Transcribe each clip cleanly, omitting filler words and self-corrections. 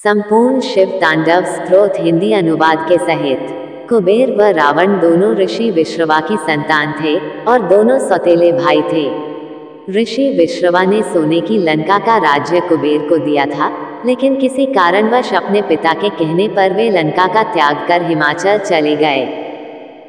संपूर्ण शिव तांडव स्तोत्र हिंदी अनुवाद के सहित। कुबेर व रावण दोनों ऋषि विश्रवा की संतान थे और दोनों सौतेले भाई थे। ऋषि विश्रवा ने सोने की लंका का राज्य कुबेर को दिया था, लेकिन किसी कारणवश अपने पिता के कहने पर वे लंका का त्याग कर हिमाचल चले गए।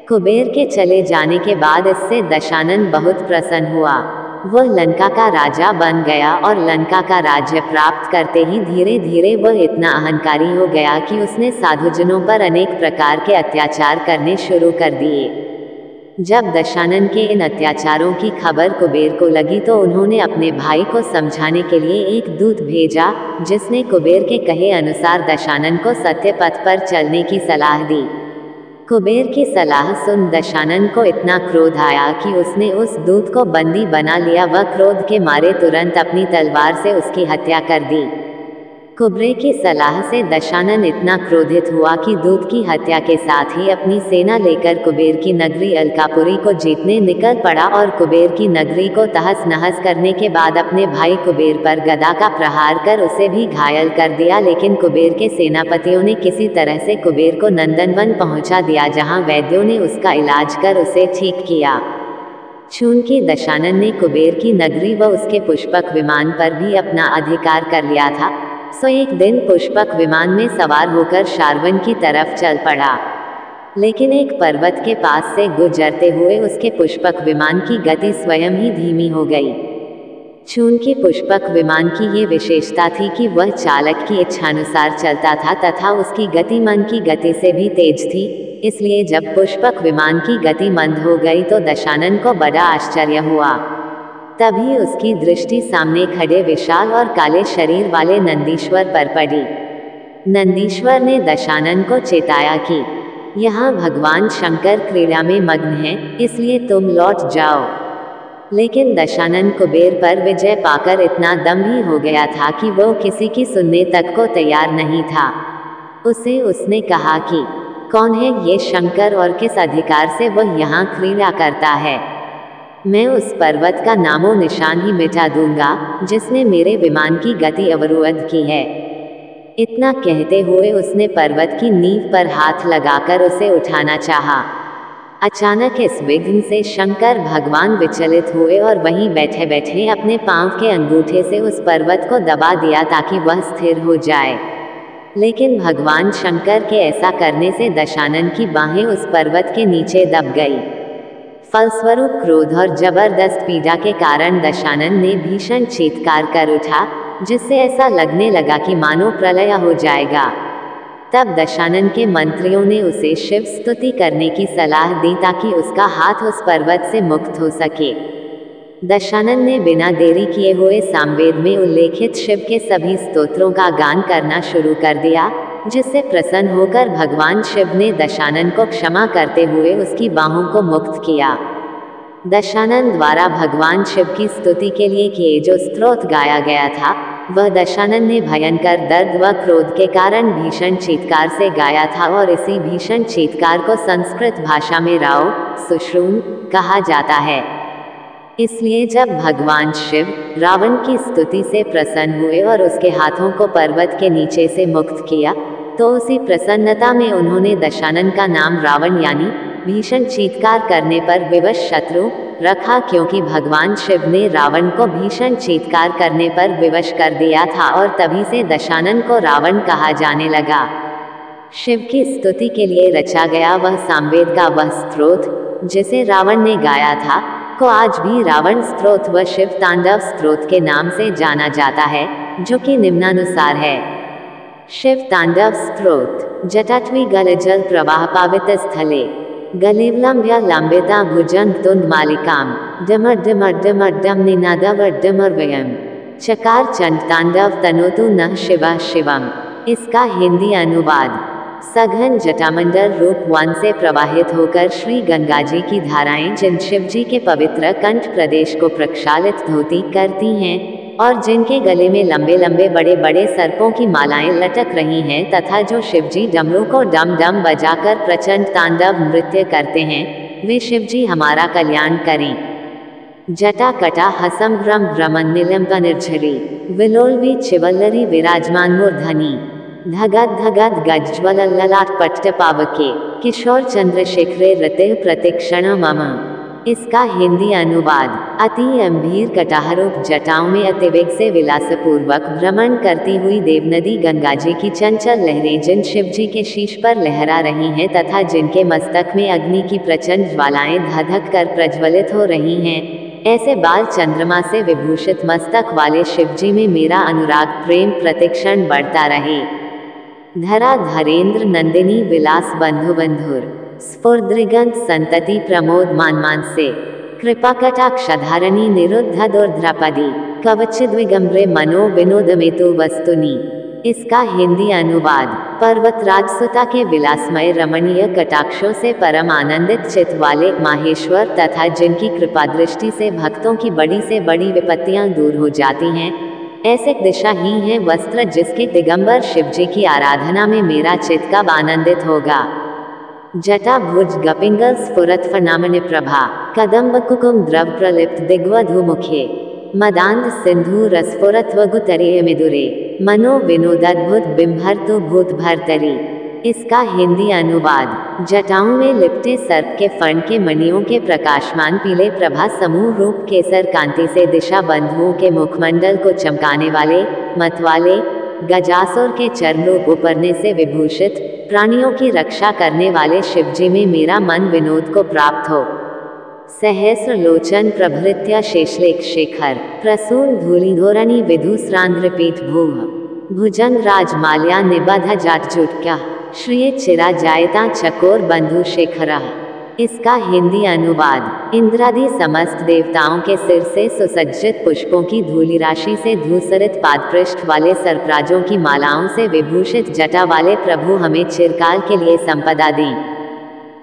कुबेर के चले जाने के बाद इससे दशानन बहुत प्रसन्न हुआ। वह लंका का राजा बन गया और लंका का राज्य प्राप्त करते ही धीरे धीरे वह इतना अहंकारी हो गया कि उसने साधुजनों पर अनेक प्रकार के अत्याचार करने शुरू कर दिए। जब दशानन के इन अत्याचारों की खबर कुबेर को लगी तो उन्होंने अपने भाई को समझाने के लिए एक दूत भेजा, जिसने कुबेर के कहे अनुसार दशानन को सत्य पथ पर चलने की सलाह दी। कुबेर की सलाह सुन दशानन को इतना क्रोध आया कि उसने उस दूत को बंदी बना लिया व क्रोध के मारे तुरंत अपनी तलवार से उसकी हत्या कर दी। कुबेर की सलाह से दशानन इतना क्रोधित हुआ कि दूत की हत्या के साथ ही अपनी सेना लेकर कुबेर की नगरी अलकापुरी को जीतने निकल पड़ा और कुबेर की नगरी को तहस नहस करने के बाद अपने भाई कुबेर पर गदा का प्रहार कर उसे भी घायल कर दिया। लेकिन कुबेर के सेनापतियों ने किसी तरह से कुबेर को नंदनवन पहुंचा दिया, जहां वैद्यों ने उसका इलाज कर उसे ठीक किया। चूंकि दशानन ने कुबेर की नगरी व उसके पुष्पक विमान पर भी अपना अधिकार कर लिया था, सो एक दिन पुष्पक विमान में सवार होकर शारवन की तरफ चल पड़ा। लेकिन एक पर्वत के पास से गुजरते हुए उसके पुष्पक विमान की गति स्वयं ही धीमी हो गई। चूंकि पुष्पक विमान की ये विशेषता थी कि वह चालक की इच्छानुसार चलता था तथा उसकी गति मन की गति से भी तेज थी, इसलिए जब पुष्पक विमान की गति मंद हो गई तो दशानन को बड़ा आश्चर्य हुआ। तभी उसकी दृष्टि सामने खड़े विशाल और काले शरीर वाले नंदीश्वर पर पड़ी। नंदीश्वर ने दशानन को चेताया कि यहाँ भगवान शंकर क्रीड़ा में मग्न हैं, इसलिए तुम लौट जाओ। लेकिन दशानन कुबेर पर विजय पाकर इतना दम्भी हो गया था कि वह किसी की सुनने तक को तैयार नहीं था। उसने कहा कि कौन है ये शंकर और किस अधिकार से वह यहाँ क्रीड़ा करता है। मैं उस पर्वत का नामो निशान ही मिटा दूंगा जिसने मेरे विमान की गति अवरुद्ध की है। इतना कहते हुए उसने पर्वत की नींव पर हाथ लगाकर उसे उठाना चाहा। अचानक इस विघ्न से शंकर भगवान विचलित हुए और वहीं बैठे बैठे अपने पांव के अंगूठे से उस पर्वत को दबा दिया ताकि वह स्थिर हो जाए। लेकिन भगवान शंकर के ऐसा करने से दशानन की बाहें उस पर्वत के नीचे दब गई। फलस्वरूप क्रोध और जबरदस्त पीड़ा के कारण दशानन ने भीषण चीत्कार कर उठा, जिससे ऐसा लगने लगा कि मानो प्रलय हो जाएगा। तब दशानन के मंत्रियों ने उसे शिव स्तुति करने की सलाह दी ताकि उसका हाथ उस पर्वत से मुक्त हो सके। दशानन ने बिना देरी किए हुए सामवेद में उल्लेखित शिव के सभी स्तोत्रों का गान करना शुरू कर दिया, जिससे प्रसन्न होकर भगवान शिव ने दशानन को क्षमा करते हुए उसकी बाहों को मुक्त किया। दशानन द्वारा भगवान शिव की स्तुति के लिए किए जो स्तोत्र गाया गया था, वह दशानन ने भयंकर दर्द व क्रोध के कारण भीषण चीत्कार से गाया था और इसी भीषण चीत्कार को संस्कृत भाषा में राव सुश्रूम कहा जाता है। इसलिए जब भगवान शिव रावण की स्तुति से प्रसन्न हुए और उसके हाथों को पर्वत के नीचे से मुक्त किया, तो उसी प्रसन्नता में उन्होंने दशानन का नाम रावण यानी भीषण चीत्कार करने पर विवश शत्रु रखा, क्योंकि भगवान शिव ने रावण को भीषण चीत्कार करने पर विवश कर दिया था और तभी से दशानन को रावण कहा जाने लगा। शिव की स्तुति के लिए रचा गया वह सामवेद का वह स्तोत्र जिसे रावण ने गाया था, को आज भी रावण स्तोत्र व शिव तांडव स्तोत्र के नाम से जाना जाता है, जो कि निम्नानुसार है। शिव तांडव स्तोत्र। जटाट्वी गलजल प्रवाह पावित स्थले गलेवलंब्या लंबिता भुजंग तुंद मालिकाम डमर डमर डमर डम निनादव डमरवयम चकार चंड तांडव तनोतु न शिवा शिवम। इसका हिंदी अनुवाद। सघन जटामंडल रूप वन से प्रवाहित होकर श्री गंगा जी की धाराएं जिन शिवजी के पवित्र कंठ प्रदेश को प्रक्षालित धोती करती हैं और जिनके गले में लंबे लंबे बड़े बड़े सर्पों की मालाएं लटक रही हैं तथा जो शिवजी डमरू को डम डम बजाकर प्रचंड तांडव नृत्य करते हैं, वे शिवजी हमारा कल्याण करें। जटा कटा हसम भ्रम भ्रमन निलंब निर्झरी विलोलवी चिवल्लरी विराजमान मूर्धनी धगद धगद गज्ज्वल ललाट पट्टपावके किशोर चंद्रशेखरे रते प्रतिक्षण मम। इसका हिंदी अनुवाद, अति गंभीर कटाहरूप जटाओं में अतिवेग से विलासपूर्वक भ्रमण करती हुई देवनदी गंगाजी की चंचल लहरें जिन शिवजी के शीश पर लहरा रही हैं तथा जिनके मस्तक में अग्नि की प्रचंड ज्वालाएं धधक कर प्रज्वलित हो रही हैं, ऐसे बाल चंद्रमा से विभूषित मस्तक वाले शिवजी में मेरा अनुराग प्रेम प्रतिक्षण बढ़ता रहे। धरा धरेंद्र नंदिनी विलास बंधु बंधुर स्फुरदृगंत संतति प्रमोद मान से कृपा कटाक्षधारणी निरुद्ध दुर्ध्रपदी कवचिद्विगम्रे मनो विनोदमेतु वस्तुनि। इसका हिंदी अनुवाद, पर्वतराज सुता के विलासमय रमणीय कटाक्षों से परम आनंदित चित्त वाले माहेश्वर तथा जिनकी कृपा दृष्टि से भक्तों की बड़ी से बड़ी विपत्तियां दूर हो जाती हैं, ऐसे दिशा ही है वस्त्र जिसके दिगंबर शिवजी की आराधना में मेरा चित्त कब आनंदित होगा। जटा भुज गपिंगल स्फुरत फनामनि प्रभा कदम्ब कुकुम द्रव प्रलिप्त दिग्वधु मुखे मदांध सिंधु रसफुरत वगुतरीय मिदुरे मनो विनोदद्भुत बिंभरतु भूत भरतरी। इसका हिंदी अनुवाद, जटाओं में लिपटे सर्प के फण के मणियों के प्रकाशमान पीले प्रभा समूह रूप केसर कांति से दिशा बंधुओं के मुखमंडल को चमकाने वाले मतवाले गजासुर के चर्मरूप उपरने से विभूषित प्राणियों की रक्षा करने वाले शिवजी में मेरा मन विनोद को प्राप्त हो। सहस्र लोचन प्रभृत्या शेषलेख शेखर प्रसून धूलिधोरणी विधुस्रांध्रपीठ भूह भुजंग राजमाल्या निबध जाटजुटक्या श्रिय चिरा जायता चकोर बंधु शेखरा। इसका हिंदी अनुवाद, इंद्रादि समस्त देवताओं के सिर से सुसज्जित पुष्पों की धूलि राशि से धूसरित पादपृष्ठ वाले सर्पराजों की मालाओं से विभूषित जटा वाले प्रभु हमें चिरकाल के लिए संपदा दें।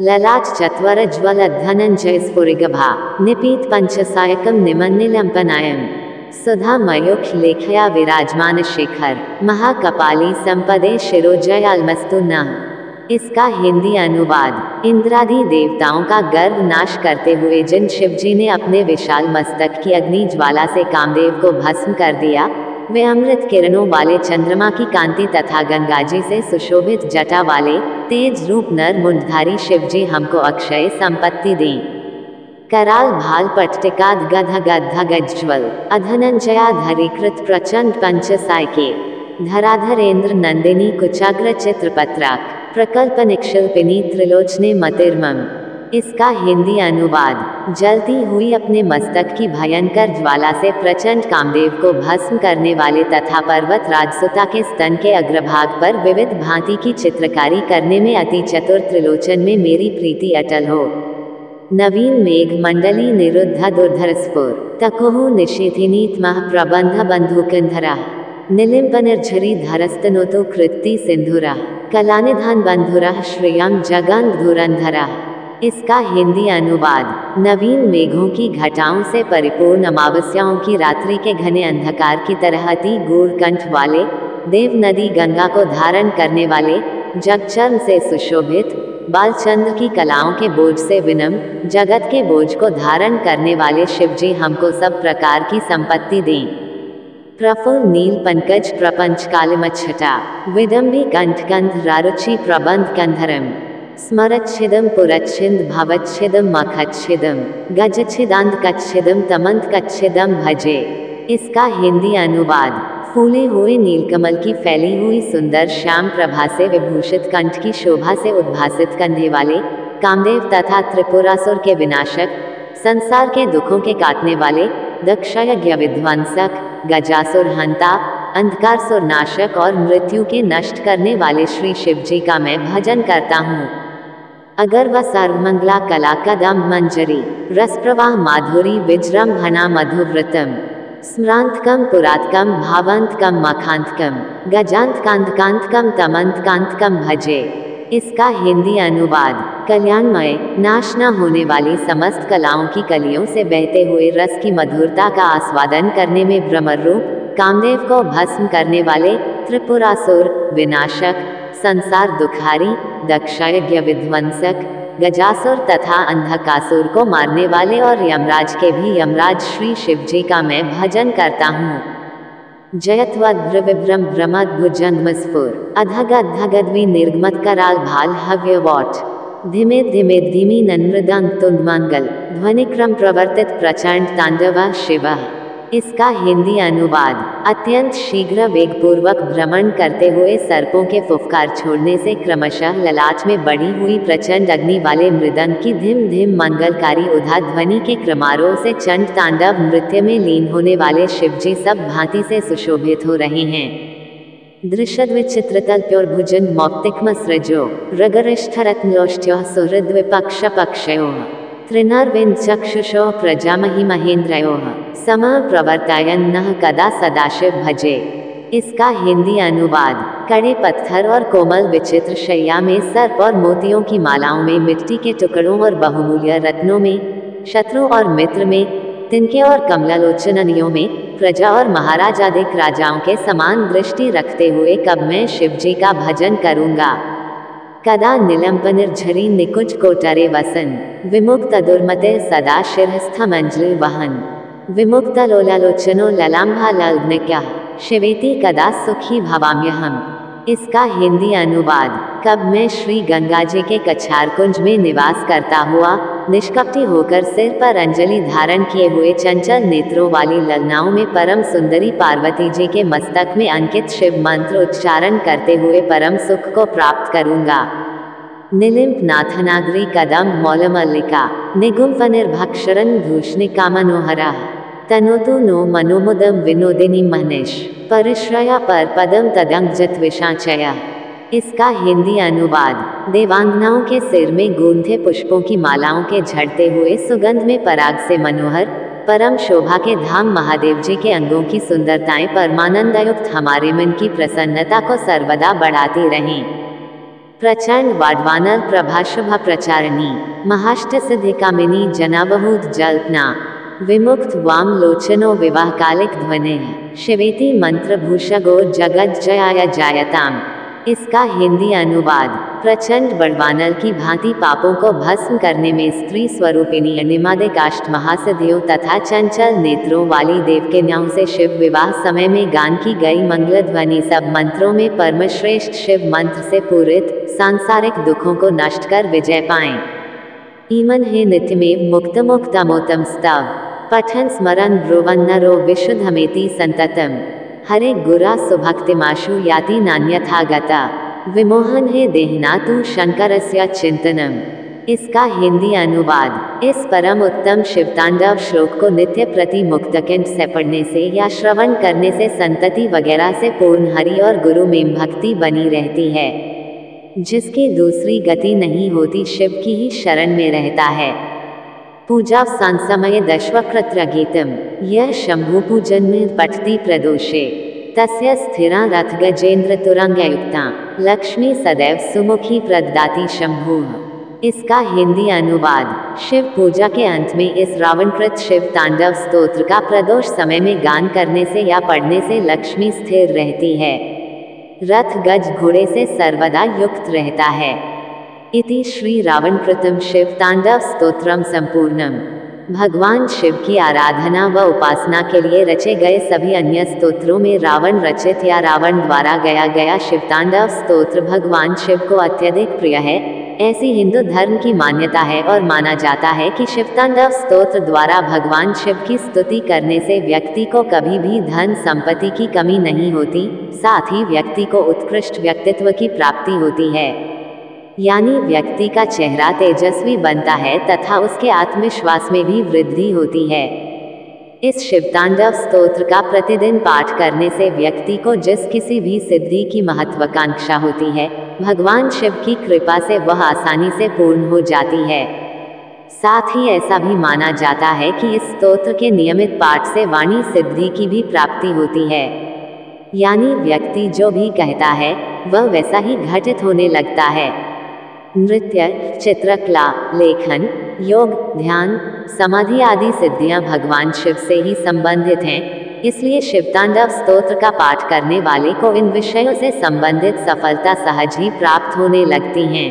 ललाट चत्वर ज्वल धनंजय स्फुरिगभा निपीत पंचसायकम निमन्निलंपनायम सुधा मयूख लेखया विराजमान शेखर महाकपाली संपदे शिरोजयालमस्तु न। इसका हिंदी अनुवाद, इंद्रादि देवताओं का गर्व नाश करते हुए जिन शिवजी ने अपने विशाल मस्तक की अग्नि ज्वाला से कामदेव को भस्म कर दिया, वे अमृत किरणों वाले चंद्रमा की कांति तथा गंगाजी से सुशोभित जटा वाले तेज रूप नर मुंडधारी शिवजी हमको अक्षय संपत्ति दें। कराल भाल पट्टिकाद गध गद्ध गज्ज्वल अधनंजया धरीकृत प्रचंड पंचसायके धराधरेंद्र नंदिनी कुचाग्र चित्रपत्राक प्रकल्प निक्षिल्पिनी त्रिलोचने मतिर्मम। इसका हिंदी अनुवाद, जलती हुई अपने मस्तक की भयंकर ज्वाला से प्रचंड कामदेव को भस्म करने वाले तथा पर्वत राजसुता के स्तन के अग्रभाग पर विविध भांति की चित्रकारी करने में अति चतुर त्रिलोचन में मेरी प्रीति अटल हो। नवीन मेघ मंडली निरुद्ध दुर्धरस्फुर तकुहु निशीथिनीत मह प्रबंध बंधुकंधरा निलिंपनिर्झरी धरस्तनोतु कृत्ति सिंधुरा कलानिधान बंधुरा श्रियम जगंग धुरंधरा। इसका हिंदी अनुवाद, नवीन मेघों की घटाओं से परिपूर्ण अमावस्याओं की रात्रि के घने अंधकार की तरह अति गूढ़ कंठ वाले देव नदी गंगा को धारण करने वाले जगचर्म से सुशोभित बालचंद्र की कलाओं के बोझ से विनम्र जगत के बोझ को धारण करने वाले शिवजी हमको सब प्रकार की संपत्ति दें। प्रफुल्ल नील पंकज प्रपंच कालिमच्छटा विडम्बी कंठकंध रारुचि प्रबंध कंधरम स्मरच्छिदम पुरच्छिद भवच्छिदम मखच्छिदम गजच्छिदांत कच्छिदम तमंत कच्छिदम भजे। इसका हिंदी अनुवाद, फूले हुए नीलकमल की फैली हुई सुंदर श्याम प्रभा से विभूषित कंठ की शोभा से उद्भासित कंधे वाले कामदेव तथा त्रिपुरासुर के विनाशक संसार के दुखों के काटने वाले दक्षयज्ञ विध्वंसक गजासुर हंता अंधकारसुर नाशक और मृत्यु के नष्ट करने वाले श्री शिवजी का मैं भजन करता हूँ। अगर वह सर्वमंगला कला कदम मंजरी रस प्रवाह माधुरी विजृंभणा मधुव्रतम स्मरांतकम पुरातकम भावंतकम मखांतकम गजांतकांतकांतकम तमंतकांतकम भजे। इसका हिंदी अनुवाद, कल्याणमय नाश न होने वाली समस्त कलाओं की कलियों से बहते हुए रस की मधुरता का आस्वादन करने में भ्रमरूप कामदेव को भस्म करने वाले त्रिपुरासुर विनाशक संसार दुखारी दक्षयज्ञ विध्वंसक गजासुर तथा अंधकासुर को मारने वाले और यमराज के भी यमराज श्री शिवजी का मैं भजन करता हूँ। जयत्वद्भ्रविभ्रम भ्रमद्भुजंगमस्फुर अधगद्धगद्वि निर्गमत्कराल भाल हव्य वॉट धिमे धिमे धीमी नन्मृदंग तुंडमंगल ध्वनिक्रम प्रवर्तित प्रचंड तांडवा शिवः। इसका हिंदी अनुवाद, अत्यंत शीघ्र वेगपूर्वक भ्रमण करते हुए सर्पों के फुफकार छोड़ने से क्रमशः ललाट में बढ़ी हुई प्रचंड अग्नि वाले मृदंग की धिम धिम मंगलकारी उधा ध्वनि के क्रमारोह से चंड तांडव नृत्य में लीन होने वाले शिवजी सब भांति से सुशोभित हो रहे हैं। दृशद्विचित्रतल्प्योर्भुजंग मौक्तिकमसृजो रगरिष्ठरत्नलोष्ट्योः सुहृद्विपक्षपक्षयोः त्रिनर्विंचक्षुषोः प्रजामहि महेन्द्रयोः समः प्रवर्तायन्नः कदा सदाशिव भजे। इसका हिंदी अनुवाद, कड़े पत्थर और कोमल विचित्र शैया में सर्प और मोतियों की मालाओं में, मिट्टी के टुकड़ों और बहुमूल्य रत्नों में, शत्रु और मित्र में, तिनके और कमलालोचनियों में, प्रजा और महाराज आदिक राजाओं के समान दृष्टि रखते हुए कब मैं शिवजी का भजन करूंगा। कदा निलंपनिर्झरी निकुंज कोटरे वसन विमुक्त दुर्मते सदा शिरस्थमंजलि वहन विमुक्त लोलालोचनो ललाम्भा लग्नक्या शिवेति कदा सुखी भवाम्यहम्। इसका हिंदी अनुवाद, कब मैं श्री गंगा जी के कछार कुंज में निवास करता हुआ निष्कपटी होकर सिर पर अंजलि धारण किए हुए चंचल नेत्रों वाली ललनाओं में परम सुंदरी पार्वती जी के मस्तक में अंकित शिव मंत्र उच्चारण करते हुए परम सुख को प्राप्त करूंगा। निलिम्प नाथनागरी कदम मौलमल्लिका निगुम्फनिर्भक्षरन् धूषणिका मनोहरा तनोतु नो मनोमुदम विनोदिनी महनिश परिश्रया पर पदम तदंगजत विशाचया। इसका हिंदी अनुवाद, देवांगनाओं के सिर में गूंथे पुष्पों की मालाओं के झड़ते हुए सुगंध में पराग से मनोहर परम शोभा के धाम महादेव जी के अंगों की सुंदरताएं परमानंदयुक्त हमारे मन की प्रसन्नता को सर्वदा बढ़ाती रहें। प्रचंड वाडवानल प्रभाशुभ प्रचारिणी महाष्ट सिद्धिकामिनी जनाबहूत जल्पना विमुक्त वाम लोचनो विवाह कालिक ध्वनि शिवेति मंत्र भूषगो जगत जयाय जायताम। इसका हिंदी अनुवाद, प्रचंड बड़वानल की भांति पापों को भस्म करने में स्त्री स्वरूपिणी अनिमादिक अष्ट महासिद्धियों तथा चंचल नेत्रों वाली देवकन्याओं से शिव विवाह समय में गान की गई मंगल ध्वनि सब मंत्रों में परमश्रेष्ठ शिव मंत्र से पूरित सांसारिक दुखों को नष्ट कर विजय पाएं। ईमन हे नित्यमेव मुक्त मुक्तमोतम स्तव पठन स्मरण ब्रुवन् नरो विशुद्धमेति संततम हरे गुरा सुभक्तिमाशु याति नान्यथा गता विमोहन हे देहना तु शंकरस्य चिंतनम। इसका हिंदी अनुवाद, इस परम उत्तम शिवतांडव श्लोक को नित्य प्रति मुक्तकंठ से पढ़ने से या श्रवण करने से संतति वगैरह से पूर्ण हरि और गुरु में भक्ति बनी रहती है। जिसकी दूसरी गति नहीं होती शिव की ही शरण में रहता है। पूजा सांसमय दश्वक्रत्र गीतम यह शंभु पूजन में पठति प्रदोषे तस्य स्थिरा रथ गजेंद्र तुरंगयुक्ता लक्ष्मी सदैव सुमुखी प्रददाति शंभुः। इसका हिंदी अनुवाद, शिव पूजा के अंत में इस रावणकृत शिव तांडव स्तोत्र का प्रदोष समय में गान करने से या पढ़ने से लक्ष्मी स्थिर रहती है, रथ गज घोड़े से सर्वदा युक्त रहता है। इति श्री रावणकृतम शिव तांडव स्तोत्रम संपूर्णम। भगवान शिव की आराधना व उपासना के लिए रचे गए सभी अन्य स्तोत्रों में रावण रचित या रावण द्वारा गाया गया शिवतांडव स्तोत्र भगवान शिव को अत्यधिक प्रिय है, ऐसी हिंदू धर्म की मान्यता है और माना जाता है कि शिवतांडव स्तोत्र द्वारा भगवान शिव की स्तुति करने से व्यक्ति को कभी भी धन संपत्ति की कमी नहीं होती, साथ ही व्यक्ति को उत्कृष्ट व्यक्तित्व की प्राप्ति होती है, यानी व्यक्ति का चेहरा तेजस्वी बनता है तथा उसके आत्मविश्वास में भी वृद्धि होती है। इस शिवतांडव स्तोत्र का प्रतिदिन पाठ करने से व्यक्ति को जिस किसी भी सिद्धि की महत्वाकांक्षा होती है, भगवान शिव की कृपा से वह आसानी से पूर्ण हो जाती है। साथ ही ऐसा भी माना जाता है कि इस स्तोत्र के नियमित पाठ से वाणी सिद्धि की भी प्राप्ति होती है, यानी व्यक्ति जो भी कहता है वह वैसा ही घटित होने लगता है। नृत्य, चित्रकला, लेखन, योग, ध्यान, समाधि आदि सिद्धियां भगवान शिव से ही संबंधित हैं, इसलिए शिवतांडव स्तोत्र का पाठ करने वाले को इन विषयों से संबंधित सफलता सहज ही प्राप्त होने लगती हैं।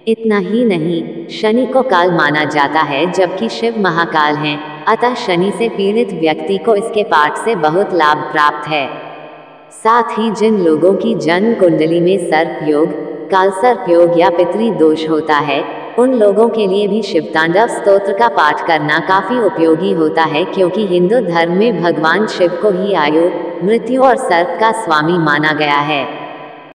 इतना ही नहीं, शनि को काल माना जाता है जबकि शिव महाकाल हैं, अतः शनि से पीड़ित व्यक्ति को इसके पाठ से बहुत लाभ प्राप्त है। साथ ही जिन लोगों की जन्म कुंडली में सर्प योग, कालसर्प योग या पितरी दोष होता है, उन लोगों के लिए भी शिवतांडव स्तोत्र का पाठ करना काफी उपयोगी होता है, क्योंकि हिंदू धर्म में भगवान शिव को ही आयु, मृत्यु और सर्प का स्वामी माना गया है।